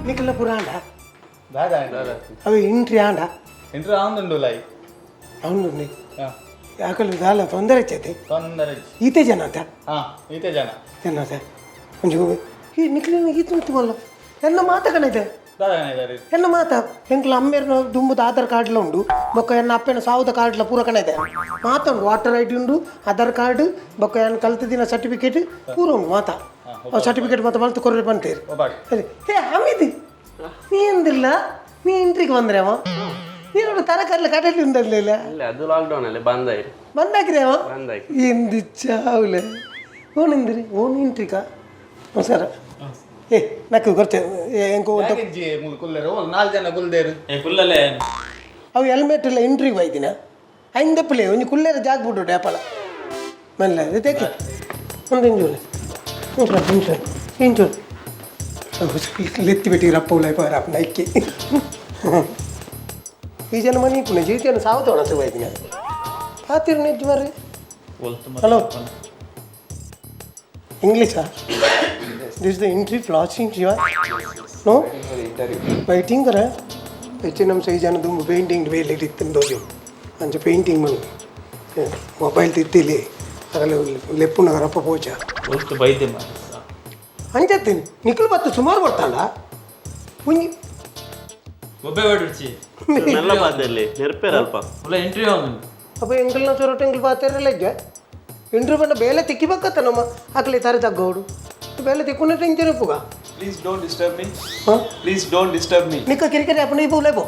నీకుల పురాండా దాదా అవి entry ఆండా inter ఆందుండు లై అవును ಯಾಕಲ್ಲಿ ದಾಲ ತೊಂದರೆ ಹೆಚ್ಚೈತೆ ತೊಂದರೆ ಈತೆ ಜನ ಅಂತ ಈತೆ ಜನ ಜನ ಒಂಚೂರು ಈ ನಿಕ್ಲಿನ ಈತ ನಿಂತುವಲ್ಲ ಎನ್ನ ಮಾತಕನೈತೆ ಎನ್ನ ಮಾತ ಎಂಕ್ಲ ಅಮ್ಮೇರ್ನ ದುಂಬುದ ಆಧಾರ್ ಕಾರ್ಡ್ಲ ಉಂಡು ಬೊಕ್ಕ ಎನ್ನ ಅಪ್ಪನ ಸಾವುದ ಕಾರ್ಡ್ಲ ಪೂರಕನೈತೆ ಮಾತ ಉಂಡು ವಾಟರ್ ಐ ಡಿ ಉಂಡು ಆಧಾರ್ ಕಾರ್ಡ್ ಬೊಕ್ಕ ಎನ್ನ ಕಲ್ತಿದ್ದಿನ ಸರ್ಟಿಫಿಕೇಟ್ ಪೂರ ಉಂಡು ಮಾತ ಸರ್ಟಿಫಿಕೇಟ್ ಮತ್ತೆ ಮಲ್ತು ಕೊರ್ರೆ ಬಂತೀರಿ ಹೇ ಅಮಿತಿ ನೀ ಎಂದಿಲ್ಲ ನೀ ಇಂಟ್ರಿಗೆ ಬಂದ್ರೆ ಅವ ನೀನು ತರಕಾರಿ ಕಡೆಯಲ್ಲಿ ಉಂಡಲ್ಲ ಅದು ಲಾಕ್ಡೌನ್ ಅಲ್ಲಿ ಬಂದಾಕಿರಿ ಅವ ಎಂದು ಚಾವುಲೆ ಓನಿಂದಿರಿ ಓನ್ ಇಂಟ್ರಿಕ ಸರ ಏ ನಕ್ಕು ಗೊತ್ತೇ ಎಂಕೋ ಕುಲ್ಲೇರು 4 ಜನ ಕುಲ್ದೇರು ಕುಲ್ಲಲ್ಲೇ ಅವು ಹೆಲ್ಮೆಟ್ ಎಲ್ಲ ಇಂಟ್ರಿಗೆ ಬೈದಿನ ಐಂದಪ್ಪಲೆ ಒಂದು ಕುಲ್ಲೇರ ಜಾಗ ಬಿಟ್ಟು ಡ್ಯಾಪಲ ಮಲ್ಲ ತೆಕ್ಕೆ ಒಂದು ಇಂಜೂರು ಇಂಜೂರು ಲೆತ್ತಿ ಬಿಟ್ಟಿರ ಅಪ್ಪ ಉಳ್ಳ ಅಪ್ಪ ನೈಕಿ ಈ ಜನ ಮನೆ ಪುಣ್ಯ ಜೀತಿಯನ್ನು ಸಾವತವಣ ಸುಬೈದಿನ ಪಾತಿರ ನಿಜ ಬರ್ರಿ ಹಲೋ ಇಂಗ್ಲೀಷಾ ದಿಸ್ ದ ಎಂಟ್ರಿ ಫ್ಲಾಸಿಂಗ್ ಶಿವ ನೋ ವೈಟಿಂಗ್ ಕರ ಹೆಚ್ಚು ನಮ್ಮ ಸೈ ಜನ ತುಂಬ ಪೇಂಟಿಂಗ್ ಬೇಲೆ ಇತ್ತಿಂದೋದು ಅಂಚ ಪೇಂಟಿಂಗ್ ಮಣ್ಣು ಮೊಬೈಲ್ ತಿತ್ತಿಲಿ ಅದರಲ್ಲಿ ಲೆಪ್ಪು ನಗರಪ್ಪ ಪೋಚ ಬೈದೆ ಅಂಚತ್ತೀನಿ ನಿಖಿಲ್ ಬತ್ತು ಸುಮಾರು ಬರ್ತಾಳ ಮುಂಜಿ ಒಬ್ಬೇ ಹೊರಡ್ಸಿ നല്ല പാത്തല്ലേ നെർപ്പേരಲ್ಪ ಒಳ್ಳೆ ಎಂಟ್ರಿ ಅವನು അപ്പോൾ ಎಂಕಲ್ನ ಚೊರಟ ಎಂಕಲ್ ಪಾತಿರಲ್ಲ ಇದ್ದೆ ಇಂಟ್ರಿ ಬಂದ ಬೇಲೆ ತಿಕ್ಕಿಬೇಕತ್ತ ನಮ್ಮ ಆಕಲಿ ತಾರೆ ತಗ್ಗೋಡು ಬೇಲೆ ತಿಕ್ಕೊಂಡ ಟೆನ್ಷನ್ ಪುಗ Please don't disturb me. Please don't disturb me. ನಿಕ್ಕ ಕಿರಿಕಿರಿ ಅಪ್ಪನ ಈ ಬೋಲೆ ಬೋ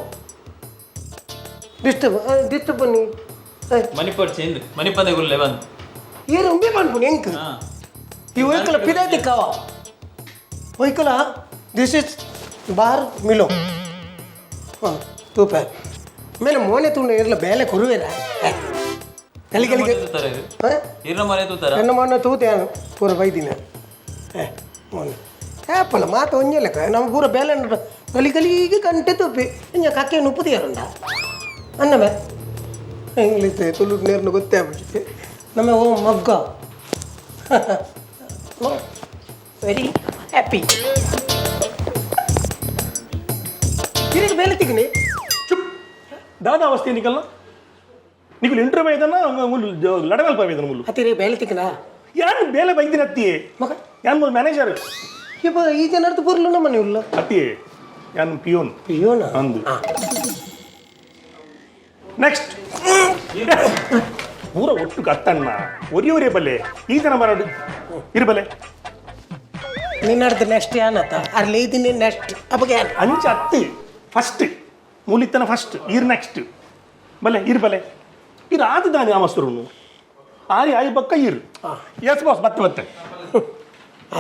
ಡಿಸ್ಟರ್ಬ್ ಬನ್ನಿ ಮಣಿಪರ್ ಚೇಂದ್ ಮಣಿಪಂದೆ ಗುಲ್ಲೆ ಬಂದು ಏನು ಉಂಬೆ ಮಾಡ್ಬಿಡಿ ಎಂಕ್ ಈ ಒಯ್ಕಲ ಪಿದಾ ತಿಕ್ಕವ ಒಯ್ಕಲ ದಿಸ್ ಇಸ್ ಬಾರ್ ಮಿಲೋ ಹಾಂ ತೂಪ ಮೇಲೆ ಮೋನೆ ತುಂಡ ಇರಲ್ಲ ಬೇಲೆ ಕೊರುವೇರ ಕಲಿಗಳಿಗೆ ಇರ್ನ ಮನೆ ತೂತಾರ ನನ್ನ ಮೊನ್ನೆ ತೂತೆ ಪೂರ ಬೈದಿನ ಮೊನ್ನೆ ಆ್ಯಪಲ್ಲ ಮಾತು ಒಂಜೆಲ್ಲಕ ನಮ್ಮ ಪೂರ ಬೇಲೆ ಕಲಿಗೆ ಕಂಟೆ ತುಪ್ಪಿ ಇಂಜ ಕಕ್ಕೆ ನುಪ್ಪುದಿಯಾರುಂಡ ಅನ್ನಮೆ ಇಂಗ್ಲೀಷ್ ತುಳು ನೇರ್ನು ಗೊತ್ತೇ ಆಗ್ಬಿಟ್ಟಿದೆ ನಮ್ಮ ಓ ಮಗ್ಗ ವೆರಿ ಹ್ಯಾಪಿ ತಿರುಗಿ ಬೇಲೆ ತಿಗನಿ दादा अवस्थे निकलना निकल इंटरव्यू है ना मुल लड़वेल पावे ना मुल अतिरे बेले तिकना यार बेले बैठ दिन अत्ती है मगर यार मुल मैनेजर ये बा ई जनर तो पुरलो ना मने उल्ला अत्ती है यार पियोन अंदु नेक्स्ट पूरा ಒಟ್ಟು ಕತ್ತಣ್ಣ ಒರಿಯೋರೆ ಬಲೆ ಈ ಜನ ಬರೋದು ಇರಬಲೆ ನಿನ್ನರ್ದ ನೆಕ್ಸ್ಟ್ ಯಾನತ ಅರ್ಲಿ ಇದೀನಿ ನೆಕ್ಸ್ಟ್ ಅಪಗೆ ಅಂಚ ಅತ್ತಿ ಫಸ್ಟ್ ಮೂಲಿತ್ತನ ಫಸ್ಟ್ ಇರ್ ನೆಕ್ಸ್ಟ್ ಬಲೆ ಇರ್ ಬಲೆ ಇರ್ ಆದ ದಾನಿ ಆಮಸ್ತರು ಆರಿ ಆಯಿ ಪಕ್ಕ ಇರ್ ಎಸ್ ಬಾಸ್ ಮತ್ತೆ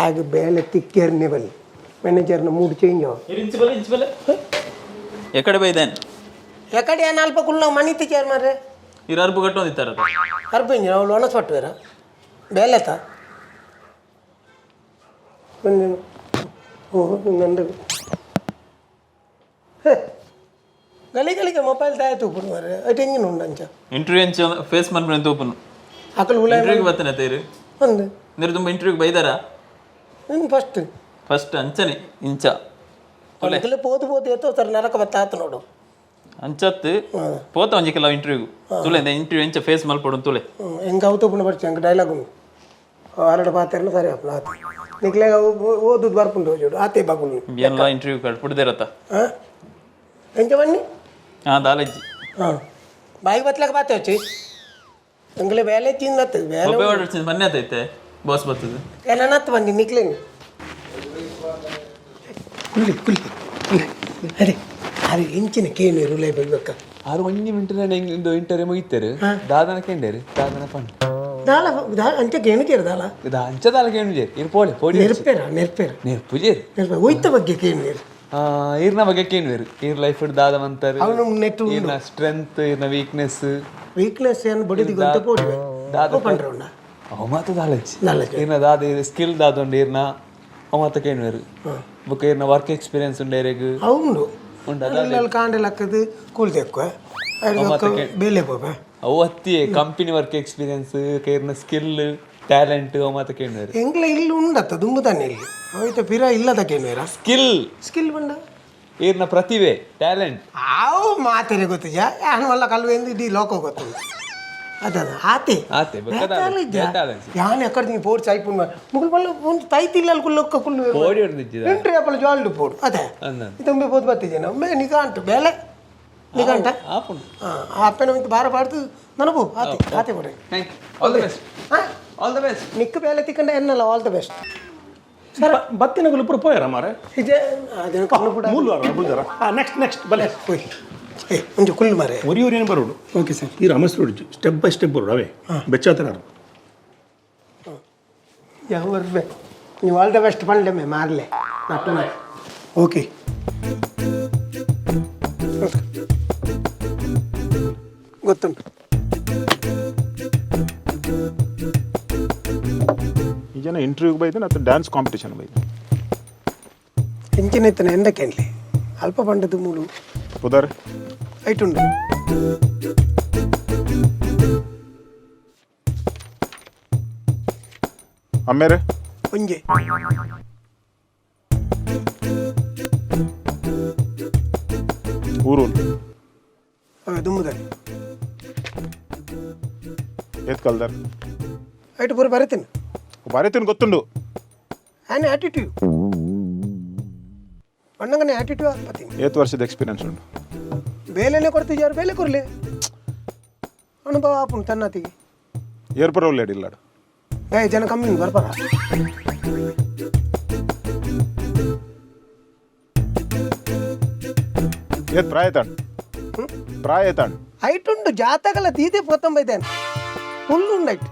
ಆಗ ಬೇಲೆ ತಿಕ್ಕೇರ್ನೆ ಬಲೆ ಮ್ಯಾನೇಜರ್ನ ಮೂಡ್ ಚೇಂಜ್ ಇಂಚ್ ಬಲೆ ಎಕಡೆ ಬೈದೇನ್ ಎಕಡೆ ಏನು ಅಲ್ಪ ಕುಲ್ಲ ಮನಿ ತಿಕ್ಕೇರ್ ಮಾರೆ ಇರ ಅರ್ಬು ಕಟ್ಟೊಂದಿತ್ತಾರ ಅರ್ಬಂಜ ಅವಳು ಒಣಸ್ ಪಟ್ಟುವೇರ ಬೇಲೆತ ಓ ನಂದು ಗಲಿಗಳಿಗೆ ಮೊಬೈಲ್ ತಾಯ ತೂಪುನು ಮಾರೆ ಅದು ಹೆಂಗಿನ ಉಂಡಂಚ ಇಂಟರ್ವ್ಯೂ ಎಂಚ ಫೇಸ್ ಮಾಡ್ಬಿಡ ತೂಪುನು ಅಕಲ್ ಉಲ ಇಂಟರ್ವ್ಯೂಗೆ ಬರ್ತನೆ ತೇರು ಒಂದು ನೀರು ತುಂಬ ಇಂಟರ್ವ್ಯೂಗೆ ಬೈದಾರ ನೀನು ಫಸ್ಟ್ ಅಂಚನೆ ಇಂಚ ಅದಕ್ಕೆಲ್ಲ ಪೋತು ಎತ್ತೋ ಸರ್ ನರಕ ಬತ್ತಾತ ನೋಡು ಅಂಚತ್ತು ಪೋತ ಒಂಜಿ ಕೆಲವು ಇಂಟರ್ವ್ಯೂಗು ತುಲೆ ಇಂಟರ್ವ್ಯೂ ಎಂಚ ಫೇಸ್ ಮಲ್ಪಡು ತುಲೆ ಹೆಂಗೆ ಅವತೋಪುನ ಬರ್ಚಿ ಹಂಗೆ ಡೈಲಾಗ್ ಉಂಟು ಆರಡು ಪಾತ್ರೆಲ್ಲ ಸರಿ ಅಪ್ಪ ಆತ ನಿಕ್ಲೆ ಓದುದು ಬರ್ಪುಂಡು ಜೋಡು ಆತೆ ಬಾಗುಲು ಎಲ್ಲ ಇಂಟರ್ವ್ಯೂ ಕಟ್ಬಿಡ್ದಿರತ್ತ ಹಾಂ ಎಂಚ ಬನ್ನಿ ದಾಲಜ್ಜಿ ಬಾಯಿಗೆ ಬತ್ಲಾಕ ಬಾತೆ వచ్చి ಎಂಗ್ಲೆ ಬೇಲೆ ತಿನ್ನತ್ತು ಬೇಲೆ ಒಬ್ಬೇ ಹೊರಡ್ಸಿ ಮೊನ್ನೆ ಆತೈತೆ ಬಾಸ್ ಬರ್ತದೆ ಏನನ್ನತ್ತು ಬಂದಿ ನಿಕ್ಲೆ ಕುಲ್ಲಿ ಅರೆ ಅರೆ ಇಂಚಿನ ಕೇನು ರುಲೇ ಬೆಳ್ಬೇಕ 6 ಮಿನಿಟ್ ಇಂಟರ್ವ್ಯೂ ಮುಗಿತಾರೆ ದಾದನ ಕೇಂಡೇರು ದಾದನ ಪಂಡ ದಾಲ ಅಂಚೆ ಕೇನು ಕೇರು ದಾಲ ಇದು ಅಂಚದಾಲ ಕೇನು ಜೇರು ಇರ್ ಪೋಲೆ ಪೋಡಿ ನೆರ್ಪು ಜೇರು ಒಯ್ತ ಬಗ್ಗೆ ಕೇನು ಇರ್ನ ಬಗ್ಗೆ ಕೇನ್ವೇರು ಇರ್ ಲೈಫ್ ದಾದ ಅಂತಾರೆ ಅವನು ನೆಟ್ಟು ಇರ್ನ ಸ್ಟ್ರೆಂತ್ ಇರ್ನ ವೀಕ್ನೆಸ್ ಏನು ಬಡಿದಿ ಗೊತ್ತ ಪೋಡಿವೆ ದಾದ ಪಂಡ್ರೌಂಡ ಅವ ಮಾತ ದಾಲಜ್ಜಿ ಇರ್ನ ದಾದ ಸ್ಕಿಲ್ ದಾದೊಂಡು ಇರ್ನ ಅವ ಮಾತ ಕೇನ್ವೇರು ಬೊಕ್ಕ ಇರ್ನ ವರ್ಕ್ ಎಕ್ಸ್ಪೀರಿಯನ್ಸ್ ಉಂಡೇರೆಗ್ అవును ఉండాలి కాండె లక్కది కూల్ తెక్కువ ಬೇಲೆ ಪೋಪ ಅವು ಹತ್ತಿ ಕಂಪನಿ ವರ್ಕ್ ಎಕ್ಸ್ಪೀರಿಯನ್ಸ್ ಕೇರ್ನ ಸ್ಕಿಲ್ ಟ್ಯಾಲೆಂಟ್ ಅವತ್ತಕ್ಕೆ ಏನು ಬೇರೆ ಎಂಗ್ಲ ಇಲ್ಲಿ ಉಂಡತ್ತ ದುಂಬು ತಾನೆ ಇಲ್ಲಿ ಅವೈತೆ ಪಿರ ಇಲ್ಲದಕ್ಕೇನು ಸ್ಕಿಲ್ ಸ್ಕಿಲ್ ಬಂಡ ಈರ್ನ ಪ್ರತಿಭೆ ಟ್ಯಾಲೆಂಟ್ ಅವು ಮಾತೇನೆ ಗೊತ್ತಿಜ ಯಾನು ವಲ್ಲ ಕಲ್ವೆಂದು ಇಡೀ ಲೋಕ ಗೊತ್ತಿಲ್ಲ ಅದ ಆತೆ ಆತೆ ಯಾನ್ ಎಕ್ಕಡ ನೀ ಪೋಡ್ ಸೈಪುನ್ ಮುಗುಲ್ ಬಲ್ಲ ಒಂದು ತೈತಿಲ್ಲ ಅಲ್ಲಿ ಕುಲ್ಲೊಕ್ಕ ಕುಲ್ಲು ಓಡಿ ಹೊಡೆದಿದ್ದ ಎಂಟ್ರಿ ಅಪ್ಪಲ ಜಾಲ್ಡು ಪೋಡು ಅದೇ ಇತೊಂಬೆ ಬೋದು ಬತ್ತಿಜೇನ ಒಮ್ಮೆ ನಿಗಾಂಟ್ ಬೇಲೆ ನಿಗಾಂಟ ಆಪುಂಡು ಅಪ್ಪನ ಮಿಂತ ಬಾರ ಪಾಡ್ದು ನನಗೂ ಆತೆ ಆತೆ ಕೊಡೆ thank you all the best all the best ನಿಕ್ಕ ಬೇಲೆ ತಿಕ್ಕಂಡ ಎನ್ನಲ್ಲ ಆಲ್ ದ ಬೆಸ್ಟ್ ಬತ್ತಿನಗಳು ಪುರ ಪೋಯಾರ ಮಾರೆ ಇಜೆ ಅದೇನು ಕಣ್ಣು ಕೂಡ ಮೂಲು ಬುಲ್ದಾರ ನೆಕ್ಸ್ಟ್ ಬಲೆ ಹೋಯ್ ಏ ಒಂಚು ಕುಲ್ಲು ಮಾರೆ ಒರಿ ಏನು ಬರೋಡು ಓಕೆ ಸರ್ ಈ ರಮಸ್ ರೋಡ್ ಸ್ಟೆಪ್ ಬೈ ಸ್ಟೆಪ್ ಬರೋಡು ಅವೇ ಬೆಚ್ಚಾತರ ಯಾವ ಬರ್ಬೇ ನೀವು all the best Pande May ಮಾರಲೆ nut okay ಗೊತ್ತುಂಟು ಈ ಜನ ಇಂಟರ್ವ್ಯೂಗೆ ಬೈದು ಮತ್ತು ಡ್ಯಾನ್ಸ್ ಕಾಂಪಿಟೇಷನ್ ಬೈದು ಹೆಂಚಿನ ಎಂದಕ್ಕೇನ್ಲಿ ಅಲ್ಪ ಪಂಡದು ಮೂಲು ಉದಾರೆ ಐಟುಂಡು ಅಮ್ಮೇರೆ ಒಂಜೆ ಊರು ದುಮ್ಮದಲ್ಲಿ ಏತ್ ಕಲ್ದಾರ ಐಟು ಪೂರ ಬರತ್ತೇನೆ ಬರೀತೀನಿ ಗೊತ್ತುಂಡು ಆ್ಯನ್ ಆ್ಯಟಿಟ್ಯೂಡ್ ಅಣ್ಣಂಗನೆ ಆ್ಯಟಿಟ್ಯೂಡ್ ಆಗ್ತೀನಿ ಏತ್ ವರ್ಷದ ಎಕ್ಸ್ಪೀರಿಯನ್ಸ್ ಉಂಟು ಬೇಲೆನೇ ಕೊಡ್ತಿದ್ದಾರೆ ಬೇಲೆ ಕೊರ್ಲಿ ಅನುಭವ ಆಪುನ್ ತನ್ನತಿಗೆ ಏರ್ಪರ ಒಳ್ಳೆಡಿಲ್ಲ ಜನ ಕಮ್ಮಿ ಬರ್ಬಾರ ಏತ್ ಪ್ರಾಯ ತಾಣ್ ಪ್ರಾಯ ತಾಣ್ ಐಟುಂಡು ಜಾತಕಲ್ಲ ತೀದೆ ಪೊತ್ತಂಬೈತೇನೆ ಫುಲ್ ಉಂಡು ಐಟ್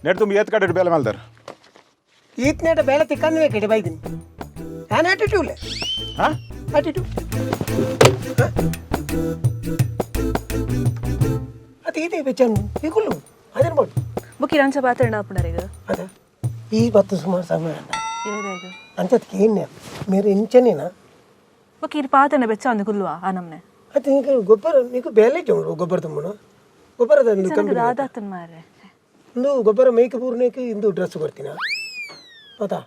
ನೆಟ್ ತುಂಬ ಏತ್ ಕಡೆ ಬೇಲೆ ಮೇಲ್ದಾರ ಈತ್ನೇಟ ಬೇಳೆ ತಿಕ್ಕಂದ್ರೆ ಕಡೆ ಬೈತೀನಿ ನಾನು ಆ್ಯಟಿಟ್ಯೂಡ್ಲೆ ಹಾಂ ಆ್ಯಟಿಟ್ಯೂಡ್ ಅದು ಇದೆ ಬೆಚ್ಚನು ಈ ಕುಲ್ಲು ಅದಿರ್ಬೋದು ಬುಕ್ ಇರಂಚ ಪಾತ್ರೆ ಆಪುಣರಿಗೆ ಅದ ಈ ಬತ್ತು ಸುಮಾರು ಸಮಯ ಏನೇಗ ಅಂಚದಕ್ಕೆ ಏನೇ ಮೇರೆ ಇಂಚನೇನಾ ಬುಕ್ ಇರ್ ಪಾತ್ರೆ ಬೆಚ್ಚ ಒಂದು ಕುಲ್ವಾ ಆ ನಮ್ನೆ ಅದು ನಿಮಗೆ ಗೊಬ್ಬರ ನೀವು ಬೇಲೆ ಚೌಡು ಗೊಬ್ಬರ ತುಂಬಣ ಗೊಬ್ಬರದ ಒಂದು ಕಂಪನಿ ರಾಧಾತನ್ ಮಾರೆ ಒಂದು ಗೊಬ್ಬರ ಮೇಯ್ಕೆ ಪೂರ್ಣಕ್ಕೆ ಇಂದು ಡ್ರೆಸ್ ಕೊಡ್ತೀನ ಹೌದಾ